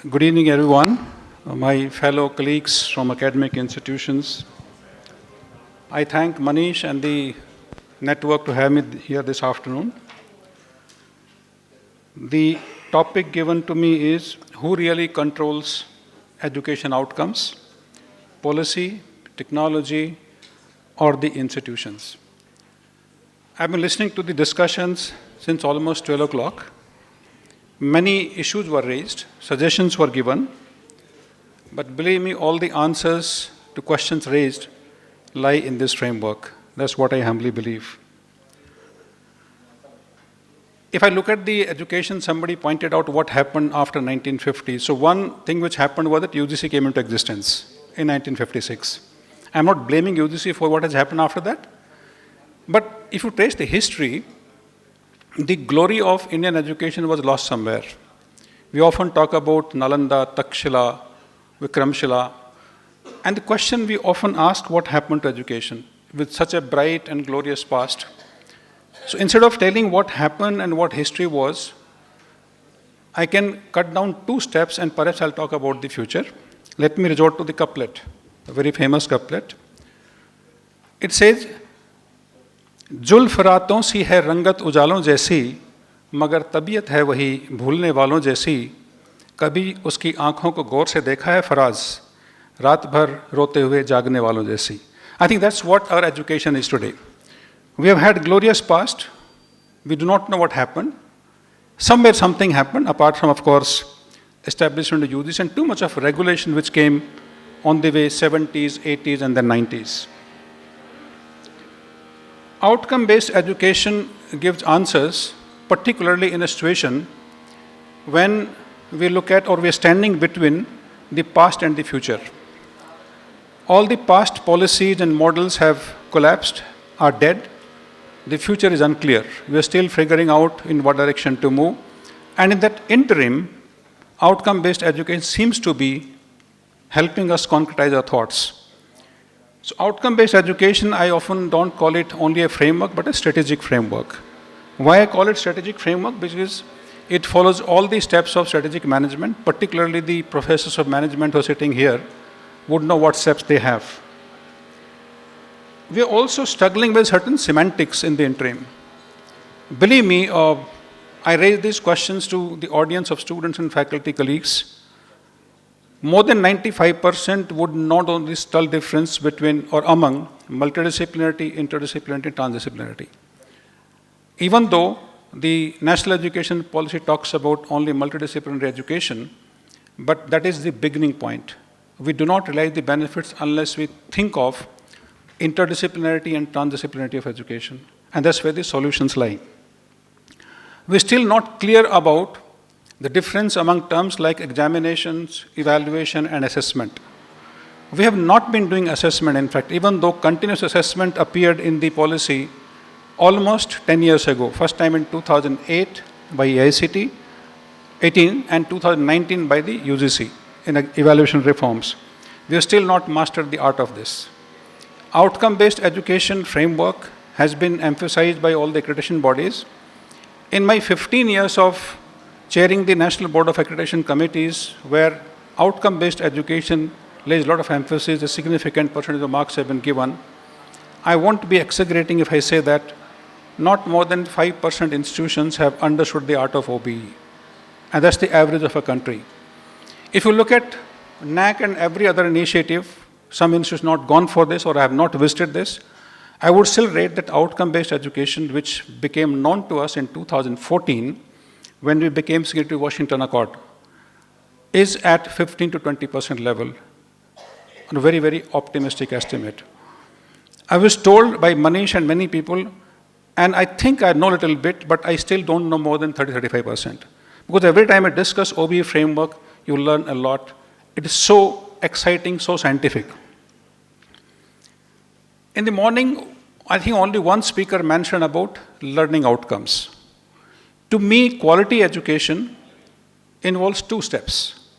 Good evening, everyone. My fellow colleagues from academic institutions. I thank Manish and the network to have me here this afternoon. The topic given to me is who really controls education outcomes, policy, technology, or the institutions. I've been listening to the discussions since almost 12 o'clock. Many issues were raised, suggestions were given, but believe me, all the answers to questions raised lie in this framework. That's what I humbly believe. If I look at the education, somebody pointed out what happened after 1950. So one thing which happened was that UGC came into existence in 1956. I'm not blaming UGC for what has happened after that, but if you trace the history, the glory of Indian education was lost somewhere. We often talk about Nalanda, Takshila, Vikramshila, and the question we often ask, what happened to education with such a bright and glorious past? So instead of telling what happened and what history was, I can cut down 2 steps and perhaps I'll talk about the future. Let me resort to the couplet, a very famous couplet. It says, जुल्फ रातों सी है रंगत उजालों जैसी, मगर तबीयत है वही भूलने वालों जैसी, कभी उसकी आंखों को गौर से देखा है फराज, रात भर रोते हुए जागने वालों जैसी. I think that's what our education is today. We have had glorious past. We do not know what happened. Somewhere something happened, apart from, of course, establishment of UGC and too much of regulation which came on the way 70s, 80s, and then 90s. Outcome-based education gives answers, particularly in a situation when we look at or we are standing between the past and the future. All the past policies and models have collapsed, are dead. The future is unclear. We are still figuring out in what direction to move. And in that interim, outcome-based education seems to be helping us concretize our thoughts. So outcome-based education, I often don't call it only a framework, but a strategic framework. Why I call it strategic framework? Because it follows all the steps of strategic management, particularly the professors of management who are sitting here would know what steps they have. We are also struggling with certain semantics in the interim. Believe me, I raise these questions to the audience of students and faculty colleagues. More than 95% would not only tell difference between or among multidisciplinarity, interdisciplinarity, transdisciplinarity. Even though the National Education Policy talks about only multidisciplinary education, but that is the beginning point. We do not realize the benefits unless we think of interdisciplinarity and transdisciplinarity of education. And that's where the solutions lie. We're still not clear about the difference among terms like examinations, evaluation, and assessment. We have not been doing assessment, in fact, even though continuous assessment appeared in the policy almost 10 years ago. First time in 2008 by AICT, 18, and 2019 by the UGC in evaluation reforms. We have still not mastered the art of this. Outcome-based education framework has been emphasized by all the accreditation bodies. In my 15 years of chairing the National Board of Accreditation Committees, where outcome-based education lays a lot of emphasis, a significant percentage of marks have been given, I won't be exaggerating if I say that not more than 5% institutions have understood the art of OBE. And that's the average of a country. If you look at NAC and every other initiative, some institutions not gone for this or have not visited this, I would still rate that outcome-based education, which became known to us in 2014, when we became signatory to Washington Accord, is at 15 to 20% level, on a very, very optimistic estimate. I was told by Manish and many people, and I think I know a little bit, but I still don't know more than 30-35%. Because every time I discuss OBE framework, you learn a lot. It is so exciting, so scientific. In the morning, I think only one speaker mentioned about learning outcomes. To me, quality education involves 2 steps.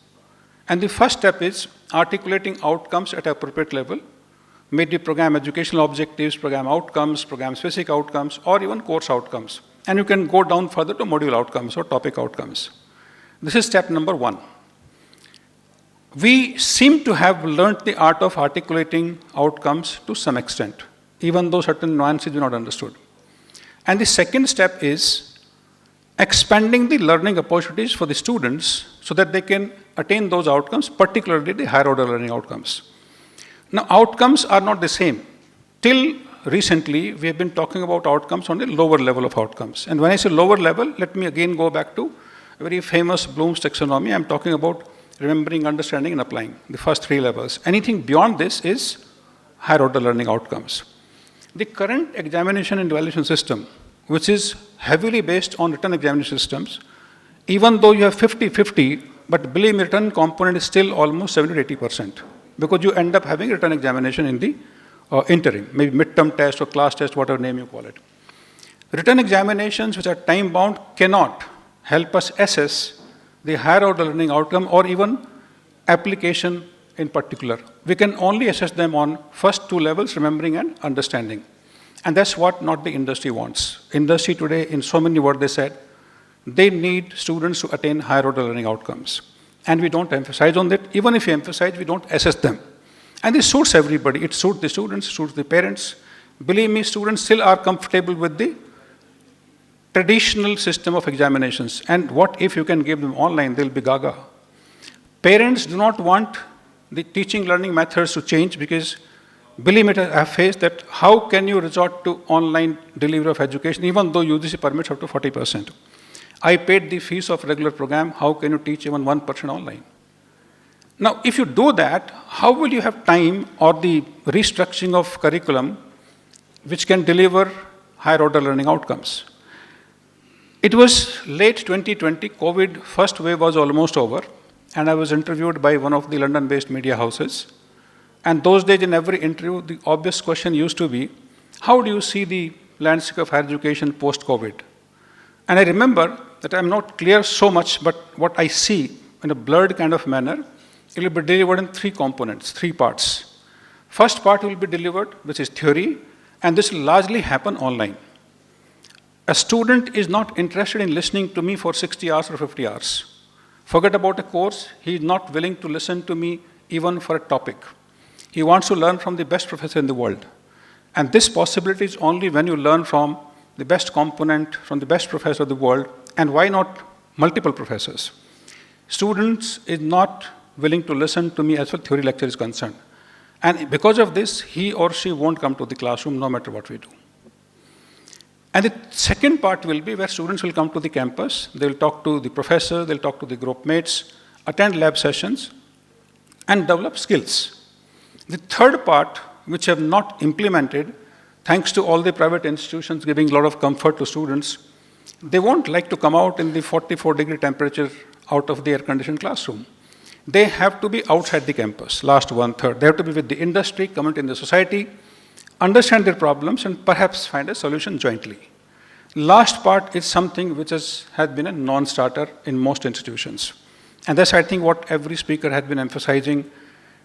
And the first step is articulating outcomes at an appropriate level, may it be program educational objectives, program outcomes, program specific outcomes, or even course outcomes. And you can go down further to module outcomes or topic outcomes. This is step number 1. We seem to have learnt the art of articulating outcomes to some extent, even though certain nuances are not understood. And the second step is expanding the learning opportunities for the students so that they can attain those outcomes, particularly the higher order learning outcomes. Now, outcomes are not the same. Till recently, we have been talking about outcomes on the lower level of outcomes. And when I say lower level, let me again go back to a very famous Bloom's taxonomy. I'm talking about remembering, understanding, and applying, the first three levels. Anything beyond this is higher order learning outcomes. The current examination and evaluation system, which is heavily based on written examination systems, even though you have 50-50, but believe me, written component is still almost 70 to 80%, because you end up having written examination in the interim, maybe midterm test or class test, whatever name you call it. Written examinations which are time-bound cannot help us assess the higher order learning outcome or even application in particular. We can only assess them on first two levels, remembering and understanding. And that's what not the industry wants. Industry today, in so many words they said, they need students to attain higher order learning outcomes. And we don't emphasize on that. Even if we emphasize, we don't assess them. And this suits everybody. It suits the students, suits the parents. Believe me, students still are comfortable with the traditional system of examinations. And what if you can give them online, they'll be gaga. Parents do not want the teaching learning methods to change because, believe me, I have faced that how can you resort to online delivery of education even though UGC permits up to 40%. I paid the fees of regular program, how can you teach even 1% online? Now, if you do that, how will you have time or the restructuring of curriculum which can deliver higher order learning outcomes? It was late 2020, COVID first wave was almost over, and I was interviewed by one of the London-based media houses. And those days in every interview, the obvious question used to be, how do you see the landscape of higher education post-COVID? And I remember that I'm not clear so much, but what I see in a blurred kind of manner, it will be delivered in three components, three parts. First part will be delivered, which is theory, and this will largely happen online. A student is not interested in listening to me for 60 hours or 50 hours. Forget about a course, he is not willing to listen to me even for a topic. He wants to learn from the best professor in the world. And this possibility is only when you learn from the best component, from the best professor of the world, and why not multiple professors? Students is not willing to listen to me as far as theory lecture is concerned. And because of this, he or she won't come to the classroom no matter what we do. And the second part will be where students will come to the campus, they'll talk to the professor, they'll talk to the group mates, attend lab sessions, and develop skills. The third part, which have not implemented, thanks to all the private institutions giving a lot of comfort to students, they won't like to come out in the 44-degree temperature out of the air-conditioned classroom. They have to be outside the campus, last one-third. They have to be with the industry, community, and the society, understand their problems, and perhaps find a solution jointly. Last part is something which has been a non-starter in most institutions. And that's, I think, what every speaker has been emphasizing.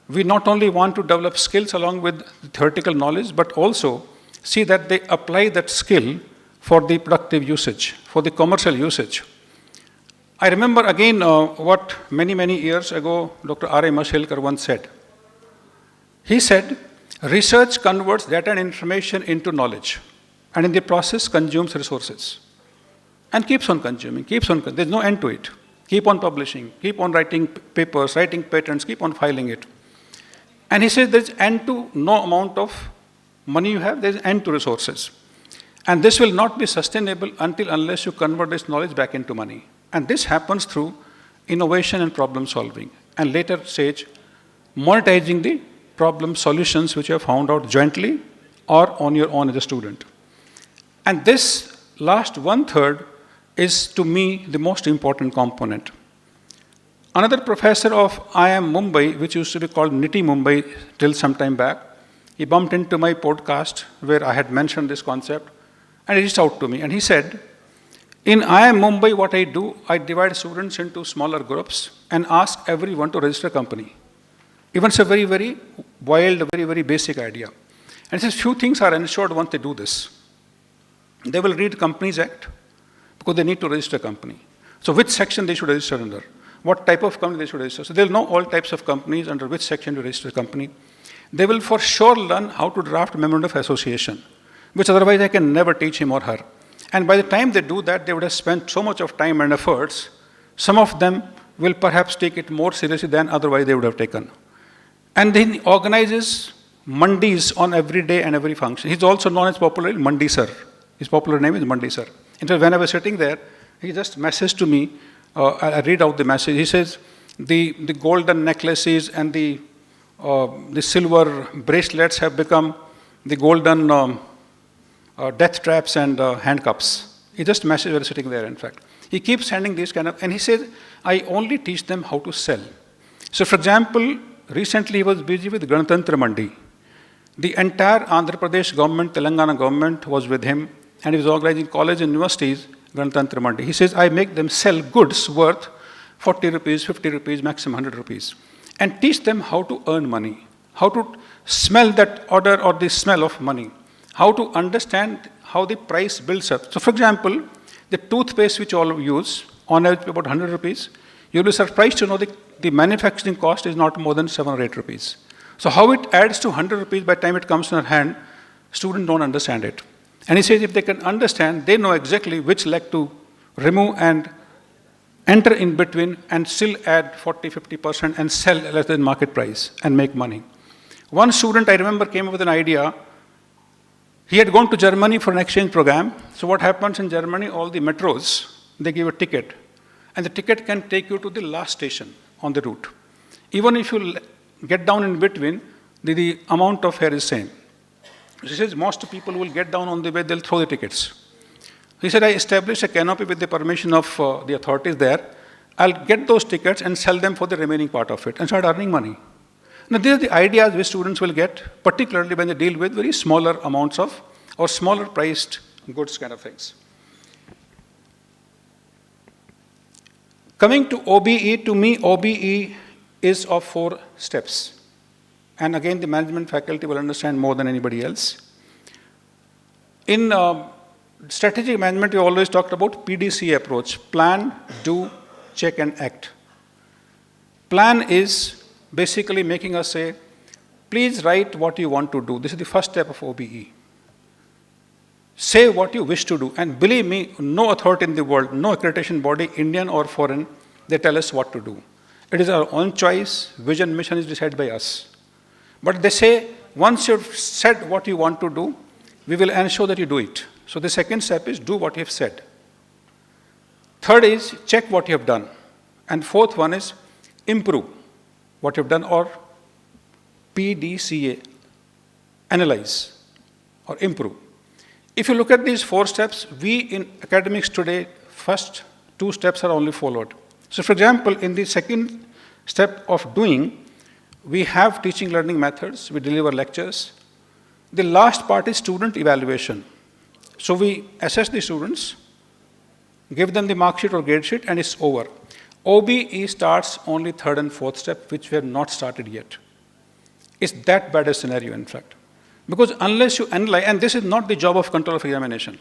We not only want to develop skills along with the theoretical knowledge, but also see that they apply that skill for the productive usage, for the commercial usage. I remember again what many years ago Dr. R.A. Mashilkar once said. He said, research converts data and information into knowledge, and in the process consumes resources. And keeps on consuming, there's no end to it. Keep on publishing, keep on writing papers, writing patents, keep on filing it. And he says there's end to no amount of money you have, there's end to resources. And this will not be sustainable unless you convert this knowledge back into money. And this happens through innovation and problem solving. And later stage, monetizing the problem solutions which you have found out jointly or on your own as a student. And this last one-third is, to me, the most important component. Another professor of IIM Mumbai, which used to be called NITI Mumbai till some time back, he bumped into my podcast where I had mentioned this concept, and he reached out to me, and he said, in IIM Mumbai, what I do, I divide students into smaller groups and ask everyone to register a company. Even it's a very wild, very basic idea. And he says few things are ensured once they do this. They will read Companies Act because they need to register a company. So which section they should register under? what type of company they should register. So they'll know all types of companies, under which section to register the company. They will for sure learn how to draft a memorandum of association, which otherwise I can never teach him or her. And by the time they do that, they would have spent so much of time and efforts, some of them will perhaps take it more seriously than otherwise they would have taken. And then he organizes mandis on every day and every function. He's also known as popularly Mandi Sir. His popular name is Mandi Sir. In fact, when I was sitting there, he just messaged to me, I read out the message. He says, the golden necklaces and the silver bracelets have become the golden death traps and handcuffs. He just messaged, we were sitting there, in fact. He keeps sending these kind of, and he says, I only teach them how to sell. So, for example, recently he was busy with Ganatantra Mandi. The entire Andhra Pradesh government, Telangana government was with him, and he was organizing college and universities, Ganatantra Mandi. He says, I make them sell goods worth 40 rupees, 50 rupees, maximum 100 rupees, and teach them how to earn money, how to smell that order or the smell of money, how to understand how the price builds up. So, for example, the toothpaste which all use, on average about 100 rupees, you'll be surprised to know the manufacturing cost is not more than 7 or 8 rupees. So how it adds to 100 rupees by the time it comes in our hand, students don't understand it. And he says if they can understand, they know exactly which leg to remove and enter in between and still add 40, 50% and sell less than market price and make money. One student, I remember, came up with an idea. He had gone to Germany for an exchange program. So what happens in Germany, all the metros, they give a ticket. And the ticket can take you to the last station on the route. Even if you get down in between, the amount of fare is same. He says most people will get down on the way, they'll throw the tickets. He said, I established a canopy with the permission of the authorities there. I'll get those tickets and sell them for the remaining part of it and start earning money. Now, these are the ideas which students will get, particularly when they deal with very smaller amounts of or smaller priced goods kind of things. Coming to OBE, to me, OBE is of 4 steps. And again, the management faculty will understand more than anybody else. In strategic management, we always talked about PDCA approach: plan, do, check, and act. Plan is basically making us say, please write what you want to do. This is the first step of OBE. Say what you wish to do. And believe me, no authority in the world, no accreditation body, Indian or foreign, they tell us what to do. It is our own choice. Vision, mission is decided by us. But they say, once you've said what you want to do, we will ensure that you do it. So the second step is do what you have said. Third is check what you have done. And fourth one is improve what you have done, or PDCA, analyze or improve. If you look at these 4 steps, we in academics today, first 2 steps are only followed. So for example, in the second step of doing, we have teaching learning methods, we deliver lectures. The last part is student evaluation. So we assess the students, give them the mark sheet or grade sheet, and it's over. OBE starts only 3rd and 4th step, which we have not started yet. It's that bad a scenario, in fact. Because unless you analyze, and this is not the job of control of examination,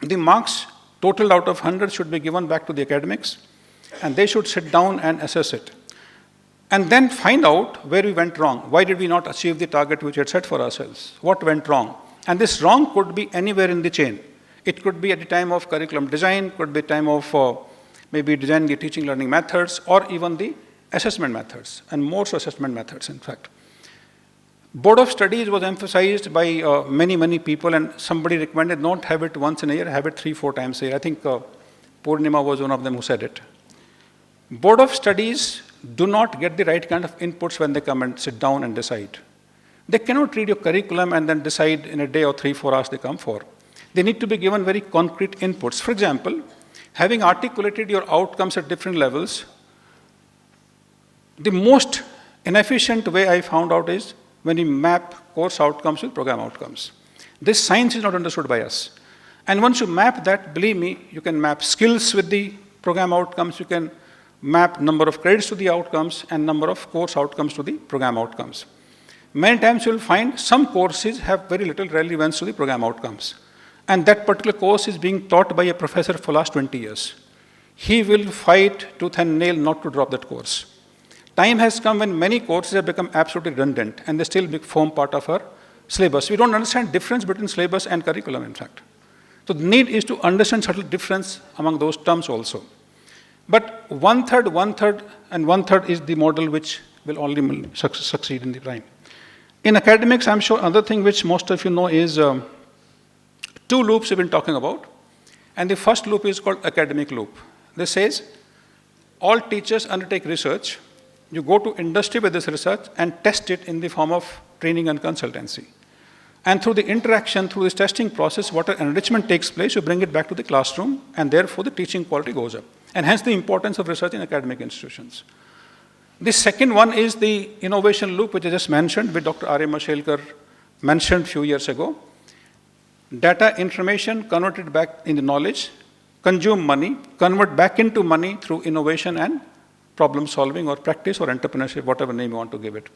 the marks totaled out of 100 should be given back to the academics, and they should sit down and assess it. And then find out where we went wrong. Why did we not achieve the target which we had set for ourselves? What went wrong? And this wrong could be anywhere in the chain. It could be at the time of curriculum design, could be time of maybe designing the teaching learning methods, or even the assessment methods, and more so assessment methods, in fact. Board of Studies was emphasized by many people, and somebody recommended not have it once in a year, have it 3-4 times a year. I think Purnima was one of them who said it. Board of Studies do not get the right kind of inputs when they come and sit down and decide. They cannot read your curriculum and then decide in a day or 3-4 hours they come for. They need to be given very concrete inputs. For example, having articulated your outcomes at different levels, the most inefficient way I found out is when you map course outcomes with program outcomes. This science is not understood by us. And once you map that, believe me, you can map skills with the program outcomes, you can map number of credits to the outcomes and number of course outcomes to the program outcomes. Many times you will find some courses have very little relevance to the program outcomes. And that particular course is being taught by a professor for the last 20 years. he will fight tooth and nail not to drop that course. Time has come when many courses have become absolutely redundant and they still form part of our syllabus. We don't understand difference between syllabus and curriculum, in fact. So the need is to understand subtle difference among those terms also. But one-third, and one-third is the model which will only succeed in the time. In academics, I'm sure another thing which most of you know is two loops we've been talking about. And the first loop is called academic loop. This says all teachers undertake research. You go to industry with this research and test it in the form of training and consultancy. And through the interaction, through this testing process, what enrichment takes place, you bring it back to the classroom, and therefore the teaching quality goes up. And hence the importance of research in academic institutions. The second one is the innovation loop, which I just mentioned, which Dr. R.A. Mashelkar mentioned a few years ago. Data information converted back into knowledge, consume money, convert back into money through innovation and problem solving or practice or entrepreneurship, whatever name you want to give it.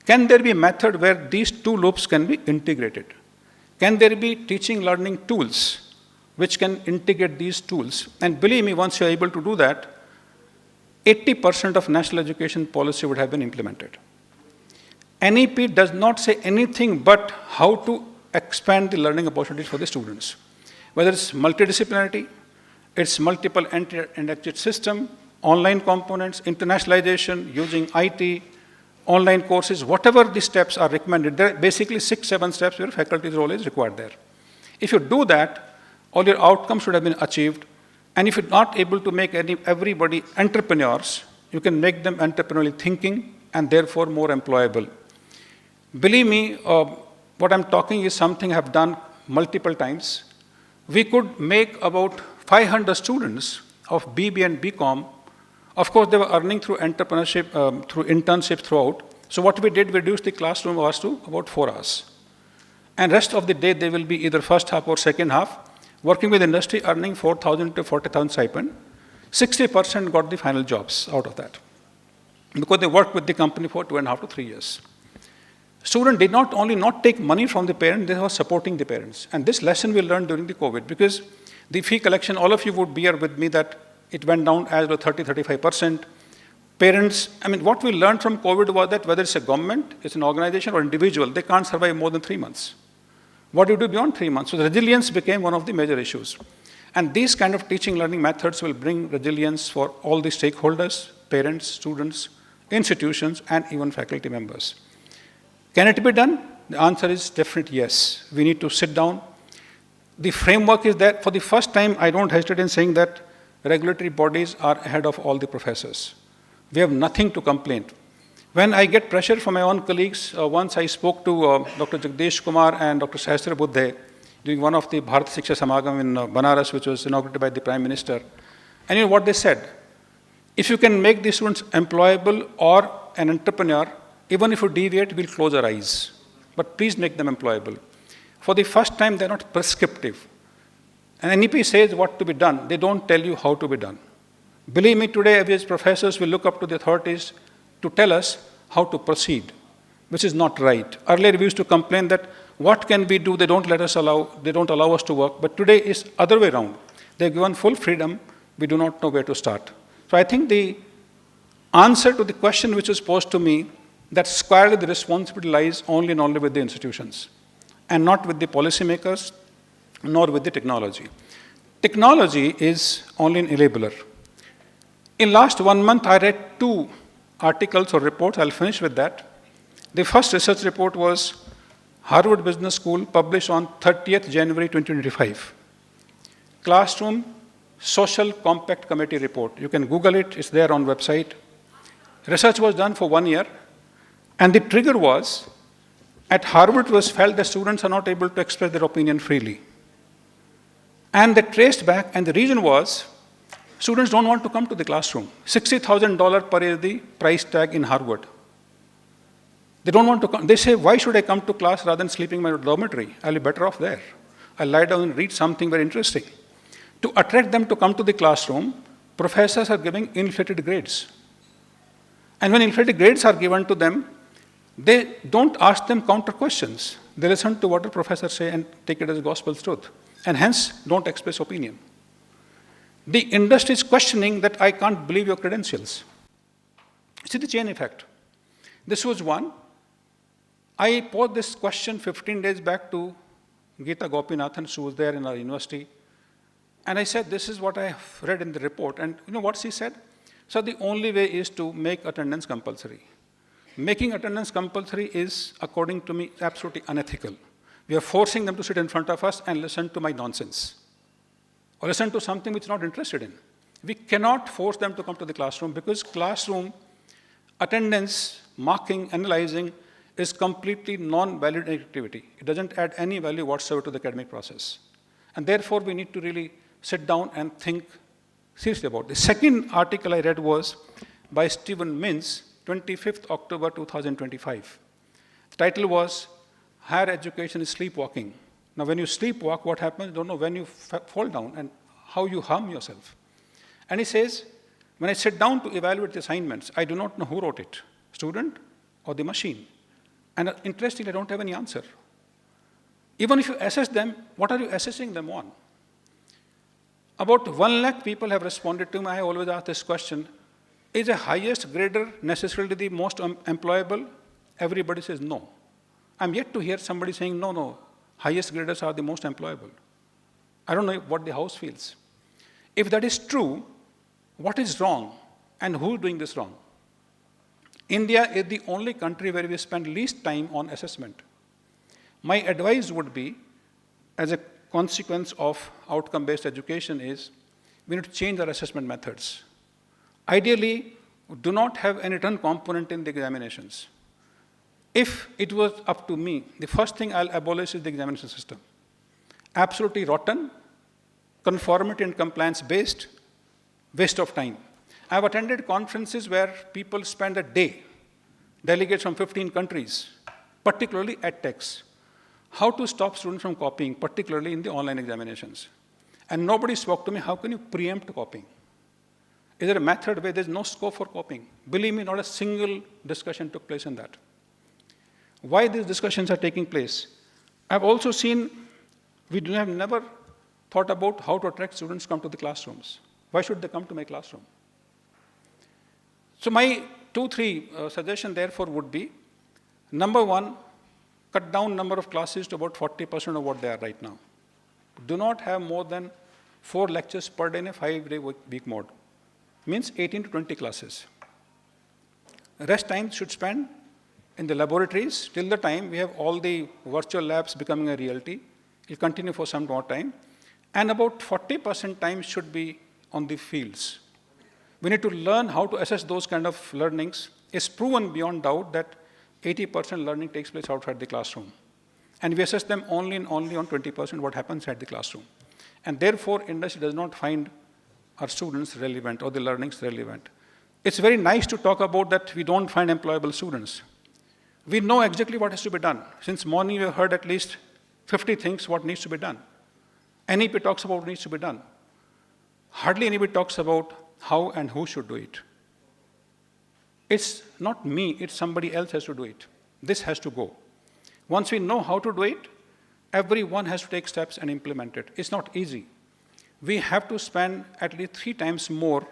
Can there be a method where these two loops can be integrated? Can there be teaching learning tools which can integrate these tools? And believe me, once you're able to do that, 80% of national education policy would have been implemented. NEP does not say anything but how to expand the learning opportunities for the students. Whether it's multidisciplinarity, it's multiple entry and exit system, online components, internationalization, using IT, online courses, whatever the steps are recommended. There are basically 6-7 steps where faculty's role is required there. If you do that, all your outcomes should have been achieved. And if you're not able to make everybody entrepreneurs, you can make them entrepreneurially thinking and therefore more employable. Believe me, what I'm talking is something I've done multiple times. We could make about 500 students of BB and BCom. Of course, they were earning through entrepreneurship, through internship throughout. So what we did, we reduced the classroom hours to about 4 hours. And rest of the day, they will be either first half or second half, working with industry, earning 4,000 to 40,000 stipend. 60% got the final jobs out of that, because they worked with the company for 2.5 to 3 years. Students did not only not take money from the parents, they were supporting the parents. And this lesson we learned during the COVID, because the fee collection, all of you would bear with me that it went down as low 30-35%. Parents, what we learned from COVID was that whether it's a government, it's an organization or individual, they can't survive more than 3 months. What do you do beyond 3 months? So the resilience became one of the major issues. And these kind of teaching learning methods will bring resilience for all the stakeholders, parents, students, institutions, and even faculty members. Can it be done? The answer is definitely yes. We need to sit down. The framework is there. For the first time, I don't hesitate in saying that regulatory bodies are ahead of all the professors. We have nothing to complain. When I get pressure from my own colleagues, once I spoke to Dr. Jagdish Kumar and Dr. Sahasra Buddhe during one of the Bharat Shiksha Samagam in Banaras, which was inaugurated by the Prime Minister. And you know what they said? If you can make the students employable or an entrepreneur, even if you deviate, we'll close our eyes. But please make them employable. For the first time, they're not prescriptive. And NEP says what to be done. They don't tell you how to be done. Believe me, today, we as professors will look up to the authorities to tell us how to proceed, which is not right. Earlier, we used to complain that what can we do? They don't allow us to work. But today is other way around. They're given full freedom. We do not know where to start. So I think the answer to the question which was posed to me, that squarely the responsibility lies only and only with the institutions, and not with the policymakers, nor with the technology. Technology is only an enabler. In last 1 month, I read 2 articles or reports. I'll finish with that. The first research report was Harvard Business School, published on 30th January 2025. Classroom Social Compact Committee report. You can Google it. It's there on website. Research was done for 1 year. And the trigger was, at Harvard it was felt that students are not able to express their opinion freely. And they traced back, and the reason was, students don't want to come to the classroom. $60,000 per year is the price tag in Harvard. They don't want to come. They say, why should I come to class rather than sleeping in my dormitory? I'll be better off there. I'll lie down and read something very interesting. To attract them to come to the classroom, professors are giving inflated grades. And when inflated grades are given to them, they don't ask them counter questions. They listen to what the professors say and take it as gospel truth, and hence don't express opinion. The industry is questioning that I can't believe your credentials. See the chain effect. This was one. I posed this question 15 days back to Geeta Gopinathan, who was there in our university. And I said, this is what I have read in the report. And you know what she said? So the only way is to make attendance compulsory. Making attendance compulsory is, according to me, absolutely unethical. We are forcing them to sit in front of us and listen to my nonsense, or listen to something which they're not interested in. We cannot force them to come to the classroom, because classroom attendance, marking, analyzing is completely non-valid activity. It doesn't add any value whatsoever to the academic process. And therefore, we need to really sit down and think seriously about this. The second article I read was by Stephen Mintz, 25th October 2025. The title was, Higher Education is Sleepwalking. Now, when you sleepwalk, what happens? You don't know when you fall down and how you harm yourself. And he says, when I sit down to evaluate the assignments, I do not know who wrote it, student or the machine. And interestingly, I don't have any answer. Even if you assess them, what are you assessing them on? About 1 lakh people have responded to me. I always ask this question, is a highest grader necessarily the most employable? Everybody says no. I'm yet to hear somebody saying, no, highest graders are the most employable. I don't know what the house feels. If that is true, what is wrong and who is doing this wrong? India is the only country where we spend least time on assessment. My advice would be, as a consequence of outcome-based education, is we need to change our assessment methods. Ideally, do not have any return component in the examinations. If it was up to me, the first thing I'll abolish is the examination system. Absolutely rotten, conformity and compliance-based, waste of time. I've attended conferences where people spend a day, delegates from 15 countries, particularly at techs, how to stop students from copying, particularly in the online examinations. And nobody spoke to me, how can you preempt copying? Is there a method where there's no scope for copying? Believe me, not a single discussion took place on that. Why these discussions are taking place? I've also seen, we have never thought about how to attract students to come to the classrooms. Why should they come to my classroom? So my 2-3 suggestion therefore would be, number one, cut down number of classes to about 40% of what they are right now. Do not have more than 4 lectures per day in a 5-day week mode. Means 18 to 20 classes. Rest time should spend in the laboratories till the time we have all the virtual labs becoming a reality. It will continue for some more time. And about 40% time should be on the fields. We need to learn how to assess those kind of learnings. It's proven beyond doubt that 80% learning takes place outside the classroom. And we assess them only on 20% what happens at the classroom. And therefore, industry does not find our students relevant or the learnings relevant. It's very nice to talk about that we don't find employable students. We know exactly what has to be done. Since morning, we have heard at least 50 things what needs to be done. NEP talks about what needs to be done. Hardly anybody talks about how and who should do it. It's not me, it's somebody else has to do it. This has to go. Once we know how to do it, everyone has to take steps and implement it. It's not easy. We have to spend at least 3 times more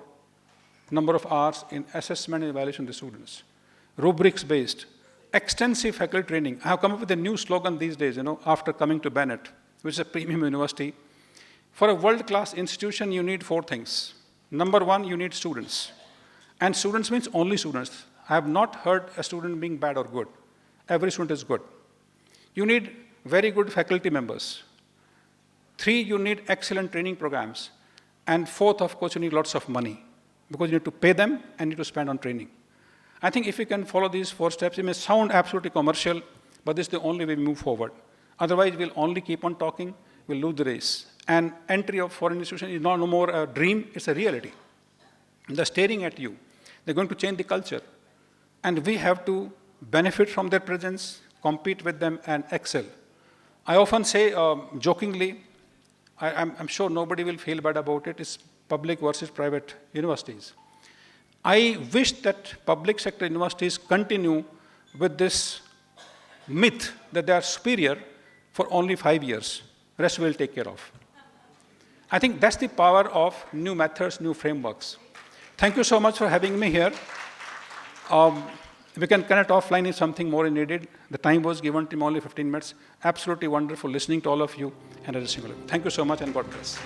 number of hours in assessment and evaluation of the students. Rubrics-based, extensive faculty training. I have come up with a new slogan these days, after coming to Bennett, which is a premium university. For a world-class institution, you need 4 things. Number 1, you need students. And students means only students. I have not heard a student being bad or good. Every student is good. You need very good faculty members. 3, you need excellent training programs. And 4th, of course, you need lots of money, because you need to pay them and need to spend on training. I think if we can follow these 4 steps, it may sound absolutely commercial, but this is the only way we move forward. Otherwise, we'll only keep on talking, we'll lose the race. And entry of foreign institutions is no more a dream, it's a reality. They're staring at you. They're going to change the culture. And we have to benefit from their presence, compete with them, and excel. I often say, jokingly, I'm sure nobody will feel bad about it, it's public versus private universities. I wish that public sector universities continue with this myth that they are superior for only 5 years. Rest we'll take care of. I think that's the power of new methods, new frameworks. Thank you so much for having me here. We can connect offline if something more is needed. The time was given to me only 15 minutes. Absolutely wonderful listening to all of you and every single of you. Thank you so much and God bless.